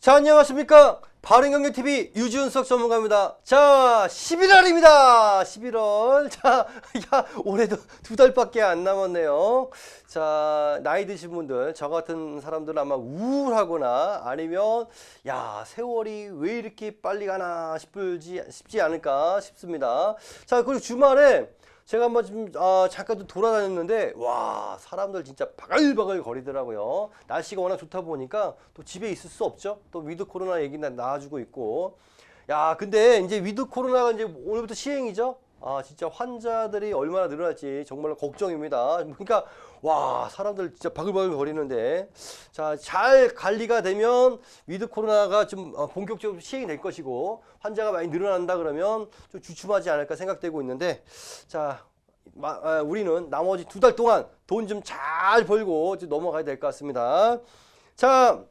자, 안녕하십니까. 바른경제TV 유준석 전문가입니다. 자, 11월입니다. 11월. 자, 야, 올해도 2달밖에 안 남았네요. 자, 나이 드신 분들, 저 같은 사람들은 아마 우울하거나 아니면, 야, 세월이 왜 이렇게 빨리 가나 싶지 않을까 싶습니다. 자, 그리고 주말에 제가 한번 좀 잠깐 좀 돌아다녔는데 와, 사람들 진짜 바글바글 거리더라고요. 날씨가 워낙 좋다 보니까 또 집에 있을 수 없죠. 또 위드 코로나 얘기나 나와주고 있고. 야, 근데 이제 위드 코로나가 이제 오늘부터 시행이죠. 아, 진짜 환자들이 얼마나 늘어날지 정말로 걱정입니다. 그러니까 와, 사람들 진짜 바글바글 거리는데, 자, 잘 관리가 되면 위드 코로나가 좀 본격적으로 시행이 될 것이고, 환자가 많이 늘어난다 그러면 좀 주춤하지 않을까 생각되고 있는데, 자, 우리는 나머지 2달 동안 돈 좀 잘 벌고 좀 넘어가야 될 것 같습니다. 자,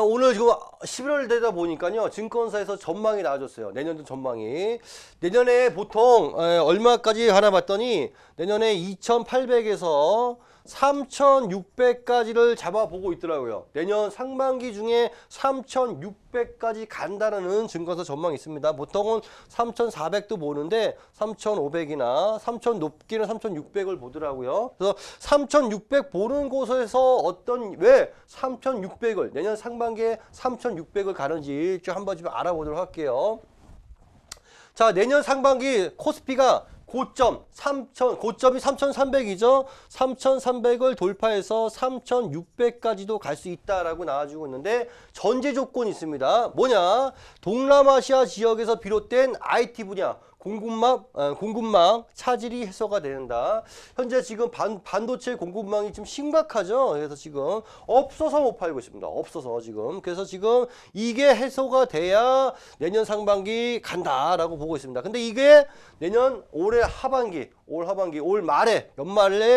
오늘 지금 11월 되다 보니까요, 증권사에서 전망이 나와줬어요. 내년도 전망이. 내년에 보통 얼마까지 하나 봤더니 내년에 2,800에서 3,600까지를 잡아보고 있더라고요. 내년 상반기 중에 3,600까지 간다는 증권사 전망이 있습니다. 보통은 3,400도 보는데 3,500이나 3,000 높기는 3,600을 보더라고요. 그래서 3,600 보는 곳에서 왜 3,600을 내년 상반기에 3,600을 가는지 좀 한번 좀 알아보도록 할게요. 자, 내년 상반기 코스피가 고점이 3,300이죠. 3,300을 돌파해서 3,600까지도 갈 수 있다라고 나와주고 있는데 전제 조건이 있습니다. 뭐냐? 동남아시아 지역에서 비롯된 IT 분야, 공급망 차질이 해소가 된다. 현재 지금 반도체 공급망이 좀 심각하죠. 그래서 지금 없어서 못 팔고 있습니다. 없어서 지금. 그래서 지금 이게 해소가 돼야 내년 상반기 간다라고 보고 있습니다. 근데 이게 내년 올해 하반기, 올 말에,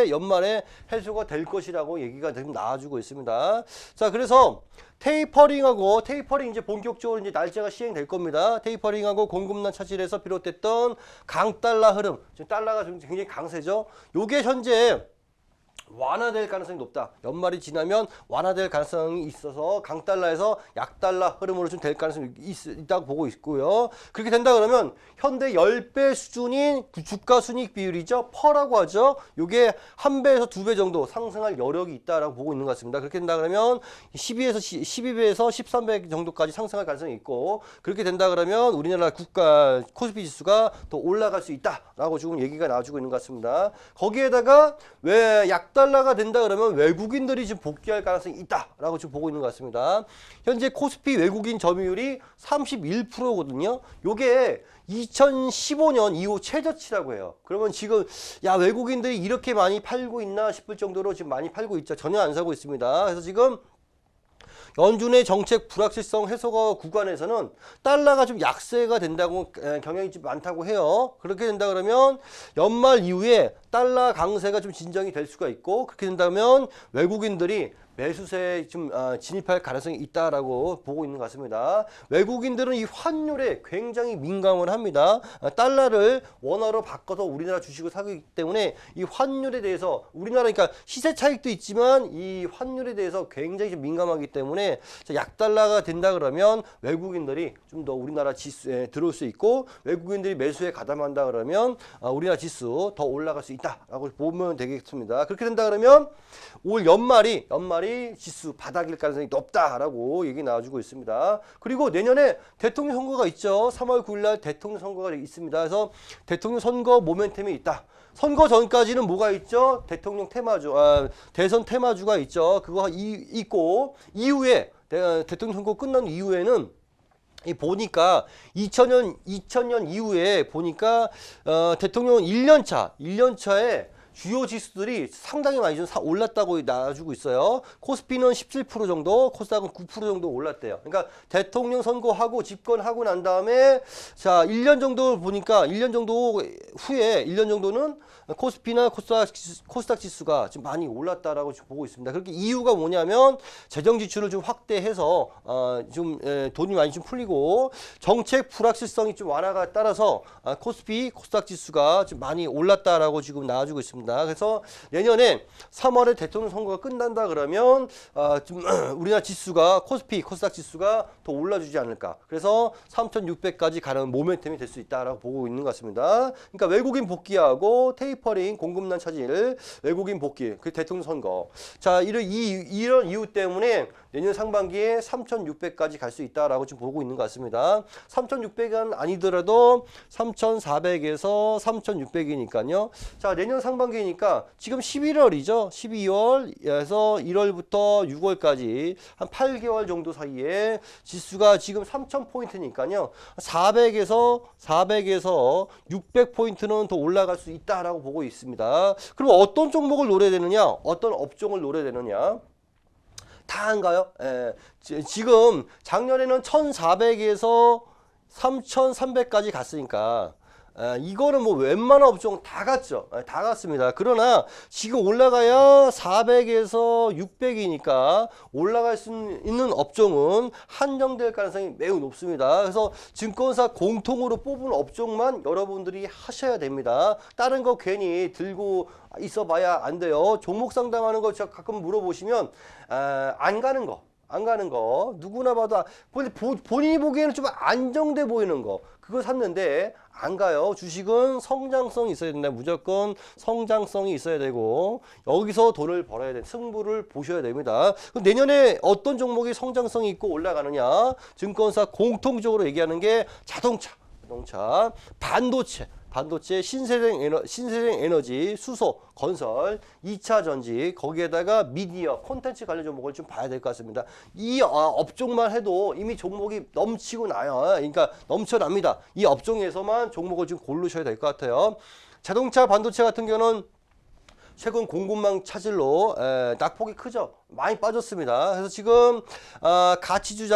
연말에 해소가 될 것이라고 얘기가 지금 나와주고 있습니다. 자, 그래서 테이퍼링 이제 본격적으로 이제 날짜가 시행될 겁니다. 테이퍼링하고 공급난 차질에서 비롯됐던 강달러 흐름, 지금 달러가 좀 굉장히 강세죠. 요게 현재 완화될 가능성이 높다. 연말이 지나면 완화될 가능성이 있어서 강달러에서 약달러 흐름으로 좀 될 가능성이 있다고 보고 있고요. 그렇게 된다 그러면 현대 10배 수준인 주가 순이익 비율이죠. 퍼라고 하죠. 요게 1배에서 2배 정도 상승할 여력이 있다라고 보고 있는 것 같습니다. 그렇게 된다 그러면 12배에서 13배 정도까지 상승할 가능성이 있고, 그렇게 된다 그러면 우리나라 국가 코스피 지수가 더 올라갈 수 있다라고 지금 얘기가 나와주고 있는 것 같습니다. 거기에다가 왜 약달러가 된다 그러면 외국인들이 지금 복귀할 가능성이 있다라고 지금 보고 있는 것 같습니다. 현재 코스피 외국인 점유율이 31%거든요. 요게 2015년 이후 최저치라고 해요. 그러면 지금 외국인들이 이렇게 많이 팔고 있나 싶을 정도로 지금 많이 팔고 있죠. 전혀 안 사고 있습니다. 그래서 지금 연준의 정책 불확실성 해소 구간에서는 달러가 좀 약세가 된다고 경향이 좀 많다고 해요. 그렇게 된다 그러면 연말 이후에 달러 강세가 좀 진정이 될 수가 있고, 그렇게 된다면 외국인들이 매수세에 좀 진입할 가능성이 있다라고 보고 있는 것 같습니다. 외국인들은 이 환율에 굉장히 민감을 합니다. 달러를 원화로 바꿔서 우리나라 주식을 사기 때문에 이 환율에 대해서 그러니까 시세 차익도 있지만 이 환율에 대해서 굉장히 좀 민감하기 때문에 약달러가 된다 그러면 외국인들이 좀 더 우리나라 지수에 들어올 수 있고, 외국인들이 매수에 가담한다 그러면 우리나라 지수 더 올라갈 수 있다라고 보면 되겠습니다. 그렇게 된다 그러면 올 연말이 지수 바닥일 가능성이 높다라고 얘기 나와주고 있습니다. 그리고 내년에 대통령 선거가 있죠. 3월 9일 날 대통령 선거가 있습니다. 그래서 대통령 선거 모멘텀이 있다. 선거 전까지는 뭐가 있죠? 대통령 테마주, 대선 테마주가 있죠. 그거 있고, 이후에 대통령 선거 끝난 이후에는 보니까 2000년 이후에 보니까 대통령 1년차에 주요 지수들이 상당히 많이 좀 올랐다고 나와주고 있어요. 코스피는 17% 정도, 코스닥은 9% 정도 올랐대요. 그러니까 대통령 선거하고 집권하고 난 다음에 1년 정도 보니까 1년 정도 후에 1년 정도는 코스피나 코스닥 지수가 좀 많이 올랐다라고 보고 있습니다. 그렇게 이유가 뭐냐면 재정 지출을 좀 확대해서 돈이 많이 좀 풀리고 정책 불확실성이 좀 완화가 따라서 코스닥 지수가 좀 많이 올랐다라고 지금 나와주고 있습니다. 있습니다. 그래서 내년에 3월에 대통령 선거가 끝난다 그러면 좀 우리나라 지수가 코스닥 지수가 더 올라주지 않을까. 그래서 3,600까지 가는 모멘텀이 될 수 있다라고 보고 있는 것 같습니다. 그러니까 외국인 복귀하고 테이퍼링, 공급난 차질, 외국인 복귀, 그 대통령 선거. 자, 이런 이유 때문에 내년 상반기에 3,600까지 갈 수 있다라고 지금 보고 있는 것 같습니다. 3,600은 아니더라도 3,400에서 3,600이니까요. 자, 내년 상반기니까 지금 11월이죠. 12월에서 1월부터 6월까지 한 8개월 정도 사이에 지수가 지금 3,000포인트니까요. 400에서 600포인트는 더 올라갈 수 있다라고 보고 있습니다. 그럼 어떤 종목을 노려야 되느냐? 어떤 업종을 노려야 되느냐? 다한가요? 예. 지금 작년에는 1,400에서 3,300까지 갔으니까 이거는 뭐 웬만한 업종 다 갔죠. 다 갔습니다. 그러나 지금 올라가야 400에서 600이니까 올라갈 수 있는 업종은 한정될 가능성이 매우 높습니다. 그래서 증권사 공통으로 뽑은 업종만 여러분들이 하셔야 됩니다. 다른 거 괜히 들고 있어 봐야 안 돼요. 종목 상담하는 거 제가 가끔 물어보시면 안 가는 거 누구나 봐도 본인이 보기에는 좀 안정돼 보이는 거 그거 샀는데 안 가요. 주식은 성장성이 있어야 된다. 무조건 성장성이 있어야 되고 여기서 돈을 벌어야 돼. 승부를 보셔야 됩니다. 그럼 내년에 어떤 종목이 성장성이 있고 올라가느냐? 증권사 공통적으로 얘기하는 게 자동차, 반도체, 신세생 에너지, 수소, 건설, 2차 전지, 거기에다가 미디어, 콘텐츠 관련 종목을 좀 봐야 될 것 같습니다. 이 업종만 해도 이미 종목이 넘치고 나요. 그러니까 넘쳐납니다. 이 업종에서만 종목을 좀 고르셔야 될 것 같아요. 자동차, 반도체 같은 경우는 최근 공급망 차질로 낙폭이 크죠. 많이 빠졌습니다. 그래서 지금 가치주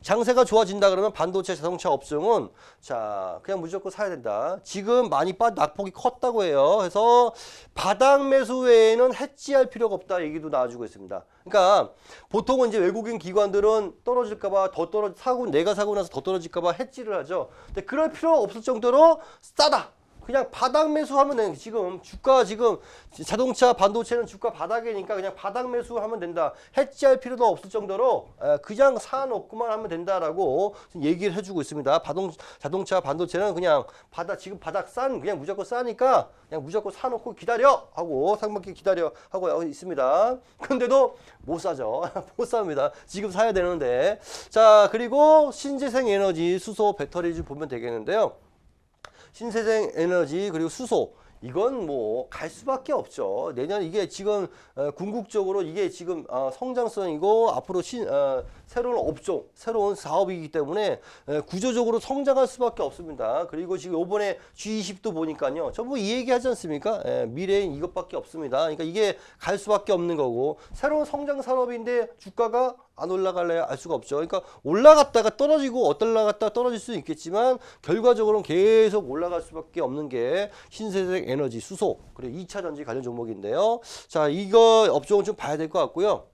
장세가 좋아진다 그러면 반도체 자동차 업종은 자 그냥 무조건 사야 된다. 지금 많이 낙폭이 컸다고 해요. 그래서 바닥 매수 외에는 해지할 필요가 없다 얘기도 나와주고 있습니다. 그러니까 보통은 이제 외국인 기관들은 떨어질까봐 내가 사고 나서 더 떨어질까봐 해지를 하죠. 근데 그럴 필요가 없을 정도로 싸다. 그냥 바닥 매수하면 되는 지금 자동차 반도체는 주가 바닥이니까 그냥 바닥 매수하면 된다. 해지할 필요도 없을 정도로 그냥 사놓고만 하면 된다라고 얘기를 해주고 있습니다. 자동차 반도체는 그냥 지금 바닥 그냥 무조건 싸니까 그냥 무조건 사놓고 기다려 하고 상반기 기다려 하고 있습니다. 근데도 못 사죠. 못 삽니다. 지금 사야 되는데. 자, 그리고 신재생 에너지, 수소, 배터리 좀 보면 되겠는데요. 신재생 에너지 그리고 수소 이건 뭐 갈 수밖에 없죠. 내년 이게 지금 궁극적으로 이게 지금 성장성이고 앞으로 새로운 업종, 새로운 사업이기 때문에 구조적으로 성장할 수밖에 없습니다. 그리고 지금 이번에 G20도 보니까요. 전부 이 얘기 하지 않습니까? 미래엔 이것밖에 없습니다. 그러니까 이게 갈 수밖에 없는 거고 새로운 성장 산업인데 주가가 안 올라갈래야 알 수가 없죠. 그러니까 올라갔다가 떨어지고 올라갔다가 떨어질 수 있겠지만 결과적으로는 계속 올라갈 수밖에 없는 게 신재생 에너지, 수소, 그리고 2차 전지 관련 종목인데요. 자, 이거 업종은 좀 봐야 될 것 같고요.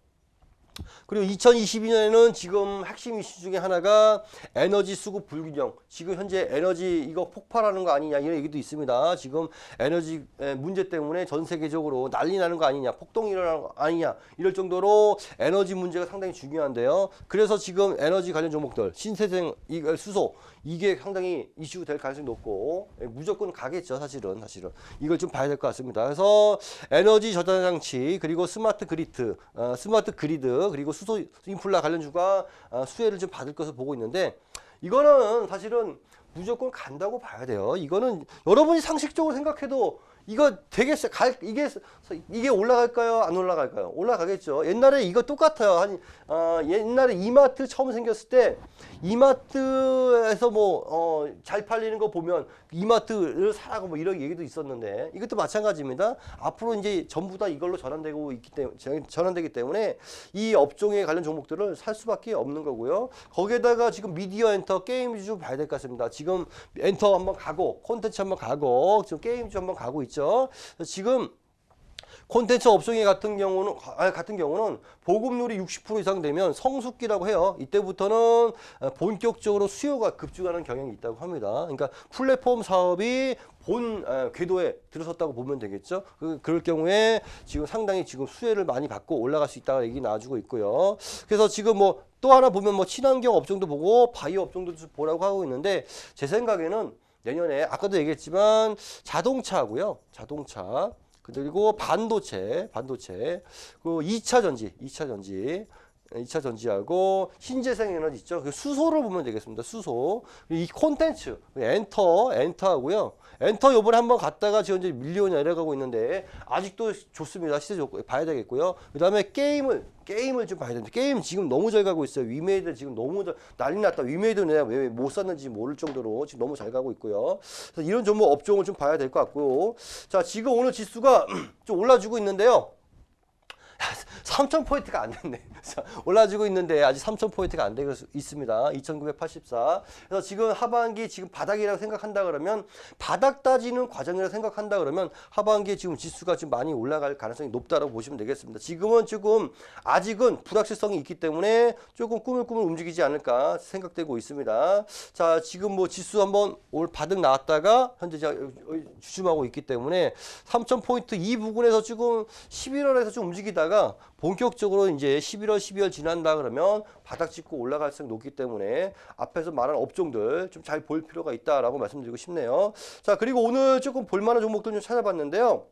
그리고 2022년에는 지금 핵심 이슈 중에 하나가 에너지 수급 불균형. 지금 현재 에너지 이거 폭발하는 거 아니냐 이런 얘기도 있습니다. 지금 에너지 문제 때문에 전 세계적으로 난리 나는 거 아니냐, 폭동이 일어나는 거 아니냐 이럴 정도로 에너지 문제가 상당히 중요한데요. 그래서 지금 에너지 관련 종목들, 신재생 수소 이게 상당히 이슈 될 가능성이 높고 무조건 가겠죠. 사실은 이걸 좀 봐야 될 것 같습니다. 그래서 에너지 저장 장치 그리고 스마트 그리드 그리고 수소 인플라 관련주가 수혜를 좀 받을 것을 보고 있는데 이거는 사실은 무조건 간다고 봐야 돼요. 이거는 여러분이 상식적으로 생각해도 이거 이게 올라갈까요? 안 올라갈까요? 올라가겠죠. 옛날에 이거 똑같아요. 옛날에 이마트 처음 생겼을 때 이마트에서 잘 팔리는 거 보면 이마트를 사라고 뭐 이런 얘기도 있었는데 이것도 마찬가지입니다. 앞으로 이제 전부 다 이걸로 전환되기 때문에 이 업종에 관련 종목들을 살 수밖에 없는 거고요. 거기에다가 지금 미디어 엔터 게임주 봐야 될 것 같습니다. 지금 엔터 한번 가고 콘텐츠 한번 가고 지금 게임주 한번 가고 있죠. 지금 콘텐츠 업종이 같은 경우는 보급률이 60% 이상 되면 성숙기라고 해요. 이때부터는 본격적으로 수요가 급증하는 경향이 있다고 합니다. 그러니까 플랫폼 사업이 본 궤도에 들어섰다고 보면 되겠죠. 그럴 경우에 지금 상당히 지금 수혜를 많이 받고 올라갈 수 있다는 얘기 나와주고 있고요. 그래서 지금 뭐 또 하나 보면 뭐 친환경 업종도 보고 바이오 업종도 보라고 하고 있는데 제 생각에는 내년에 아까도 얘기했지만 자동차고요. 자동차 그리고 반도체, 그 2차 전지하고 신재생 에너지 있죠. 그 수소를 보면 되겠습니다. 수소. 이 콘텐츠, 엔터하고요. 엔터 요번에 한번 갔다가 지금 이제 밀리언 내려가고 있는데 아직도 좋습니다. 시세 좋고 봐야 되겠고요. 그다음에 게임을 좀 봐야 됩니다. 게임 지금 너무 잘 가고 있어요. 위메이드 지금 너무 난리 났다. 위메이드 내가 왜 못 샀는지 모를 정도로 지금 너무 잘 가고 있고요. 그래서 이런 종목 업종을 좀 봐야 될 것 같고요. 자, 지금 오늘 지수가 좀 올라주고 있는데요. 3,000포인트가 안 됐네. 올라지고 있는데 아직 3,000포인트가 안 되고 있습니다. 2,984. 그래서 지금 하반기 지금 바닥이라고 생각한다 그러면 바닥 따지는 과정이라고 생각한다 그러면 하반기에 지금 지수가 좀 많이 올라갈 가능성이 높다라고 보시면 되겠습니다. 지금은 조금 아직은 불확실성이 있기 때문에 조금 꾸물꾸물 움직이지 않을까 생각되고 있습니다. 자, 지금 뭐 지수 한번 올 바닥 나왔다가 현재 주춤하고 있기 때문에 3,000포인트 이 부분에서 지금 11월에서 좀 움직이다가 본격적으로 이제 11월, 12월 지난다 그러면 바닥 짚고 올라갈 가능성이 높기 때문에 앞에서 말한 업종들 좀 잘 볼 필요가 있다라고 말씀드리고 싶네요. 자, 그리고 오늘 조금 볼만한 종목들 좀 찾아봤는데요.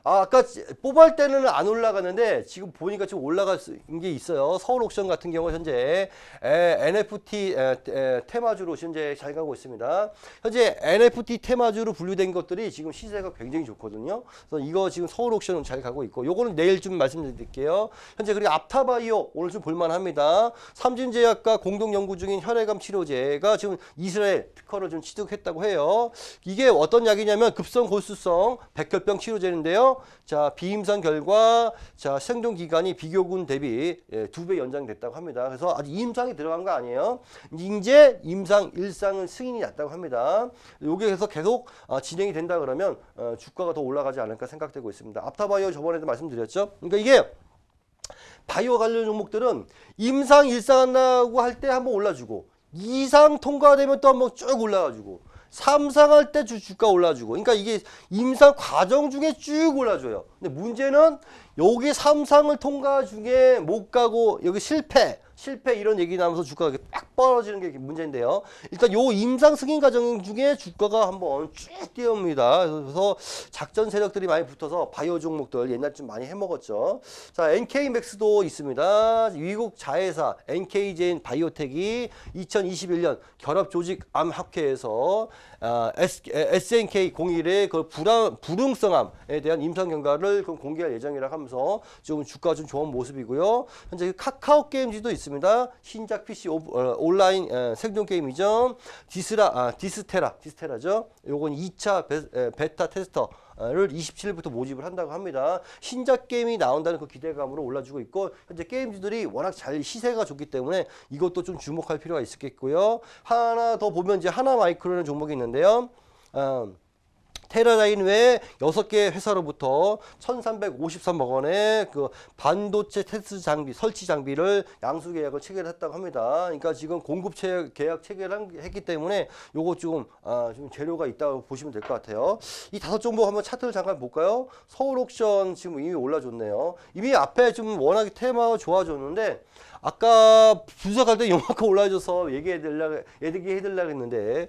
아까 뽑을 때는 안 올라가는데 지금 보니까 좀 올라갈 게 있어요. 서울옥션 같은 경우 현재 NFT 테마주로 현재 잘 가고 있습니다. 현재 NFT 테마주로 분류된 것들이 지금 시세가 굉장히 좋거든요. 그래서 이거 지금 서울옥션은 잘 가고 있고 요거는 내일 좀 말씀드릴게요. 현재 그리고 앞타바이오 오늘 좀 볼만합니다. 삼진제약과 공동 연구 중인 혈액암 치료제가 지금 이스라엘 특허를 좀 취득했다고 해요. 이게 어떤 약이냐면 급성 골수성 백혈병 치료제인데요. 자, 비임상 결과 자, 생존 기간이 비교군 대비 2배 연장됐다고 합니다. 그래서 아직 임상이 들어간 거 아니에요. 이제 임상 1상은 승인이 났다고 합니다. 요게 해서 계속 진행이 된다 그러면 주가가 더 올라가지 않을까 생각되고 있습니다. 앞타바이오 저번에도 말씀드렸죠. 그러니까 이게 바이오 관련 종목들은 임상 1상 한다고 할 때 한번 올라주고 2상 통과되면 또 한번 쭉 올라가지고 3상 할 때 주가 올라주고 그러니까 이게 임상 과정 중에 쭉 올라줘요. 근데 문제는 여기 3상을 통과 중에 못 가고 여기 실패 이런 얘기 나오면서 주가가 이렇게 딱 벌어지는 게 문제인데요. 일단 요 임상 승인 과정 중에 주가가 한번 쭉 뛰어옵니다. 그래서 작전 세력들이 많이 붙어서 바이오 종목들 옛날 좀 많이 해먹었죠. 자, NK맥스도 있습니다. 미국 자회사 NK제인 바이오텍이 2021년 결합조직암학회에서 SNK01의 그 불응성암에 대한 임상 결과를 공개할 예정이라고 하면서 좀 주가가 좀 좋은 모습이고요. 현재 카카오 게임즈도 있습니다. 신작 PC 온라인 생존 게임이죠. 디스테라죠. 요건 2차 베타 테스터를 27일부터 모집을 한다고 합니다. 신작 게임이 나온다는 그 기대감으로 올라주고 있고 현재 게임즈들이 워낙 잘 시세가 좋기 때문에 이것도 좀 주목할 필요가 있겠고요. 하나 더 보면 이제 하나마이크로라는 종목이 있는데요. 테라라인 외에 6개 회사로부터 1,353억 원의 그 반도체 테스트 장비, 설치 장비를 양수 계약을 체결했다고 합니다. 그러니까 지금 공급 계약 체결을 했기 때문에 요거 좀 재료가 있다고 보시면 될 것 같아요. 이 5종목 한번 차트를 잠깐 볼까요? 서울옥션 지금 이미 올라줬네요. 이미 앞에 좀 워낙에 테마가 좋아졌는데 아까 분석할 때 요만큼 올라줘서 얘기해드리려고 했는데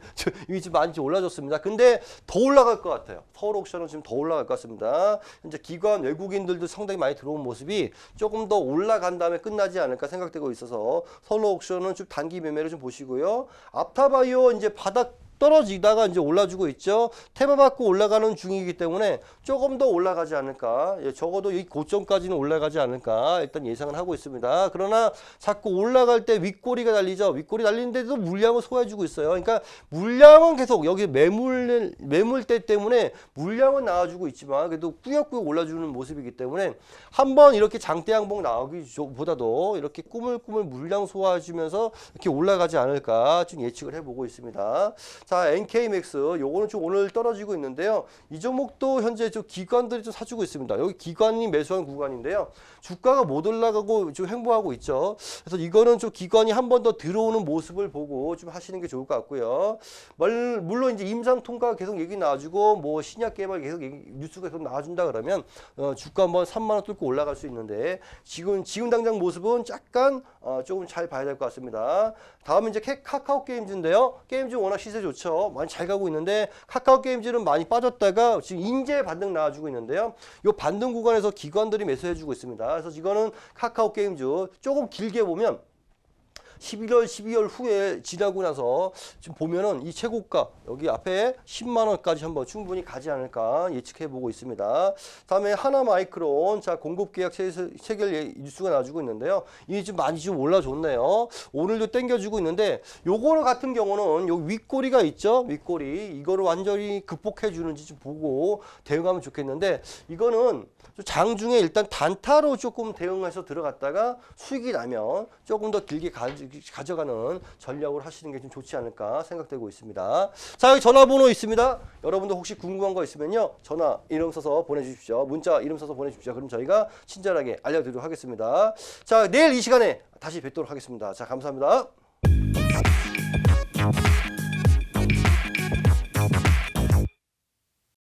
이미 좀 많이 올라졌습니다. 근데 더 올라갈 것 같아요. 서울옥션은 지금 더 올라갈 것 같습니다. 현재 기관 외국인들도 상당히 많이 들어온 모습이 조금 더 올라간 다음에 끝나지 않을까 생각되고 있어서 서울옥션은 좀 단기 매매를 좀 보시고요. 앞타바이오 이제 바닥 떨어지다가 이제 올라주고 있죠. 테마 받고 올라가는 중이기 때문에 조금 더 올라가지 않을까. 적어도 이 고점까지는 올라가지 않을까 일단 예상을 하고 있습니다. 그러나 자꾸 올라갈 때 윗꼬리가 달리죠. 윗꼬리 달리는데도 물량을 소화해주고 있어요. 그러니까 물량은 계속 여기 매물대 때문에 물량은 나와주고 있지만 그래도 꾸역꾸역 올라주는 모습이기 때문에 한번 이렇게 장대 양봉 나오기보다도 이렇게 꾸물꾸물 물량 소화해주면서 이렇게 올라가지 않을까 좀 예측을 해보고 있습니다. 자, 자, NK맥스 요거는 좀 오늘 떨어지고 있는데요. 이 종목도 현재 좀 기관들이 좀 사주고 있습니다. 여기 기관이 매수한 구간인데요. 주가가 못 올라가고 좀 횡보하고 있죠. 그래서 이거는 좀 기관이 한 번 더 들어오는 모습을 보고 좀 하시는 게 좋을 것 같고요. 물론 이제 임상 통과 계속 얘기 나와주고 뭐 신약 개발 계속 뉴스가 계속 나와준다 그러면 주가 한번 3만 원 뚫고 올라갈 수 있는데 지금 당장 모습은 약간 조금 잘 봐야 될 것 같습니다. 다음은 이제 카카오 게임즈인데요. 게임즈 워낙 시세 좋죠. 많이 잘 가고 있는데 카카오 게임즈는 많이 빠졌다가 지금 인제 반등 나와주고 있는데요. 이 반등 구간에서 기관들이 매수해주고 있습니다. 그래서 이거는 카카오 게임즈 조금 길게 보면 11월, 12월 후에 지나고 나서 지금 보면은 이 최고가 여기 앞에 10만 원까지 한번 충분히 가지 않을까 예측해 보고 있습니다. 다음에 하나마이크론 자 공급 계약 체결 뉴스가 나와주고 있는데요. 이게 좀 많이 좀 올라줬네요. 오늘도 땡겨주고 있는데 요거 같은 경우는 여기 윗꼬리가 있죠. 윗꼬리 이거를 완전히 극복해 주는지 좀 보고 대응하면 좋겠는데 이거는 장중에 일단 단타로 조금 대응해서 들어갔다가 수익이 나면 조금 더 길게 가져가는 전략을 하시는 게 좀 좋지 않을까 생각되고 있습니다. 자, 여기 전화번호 있습니다. 여러분들 혹시 궁금한 거 있으면요. 전화 이름 써서 보내주십시오. 문자 이름 써서 보내주십시오. 그럼 저희가 친절하게 알려드리도록 하겠습니다. 자, 내일 이 시간에 다시 뵙도록 하겠습니다. 자, 감사합니다.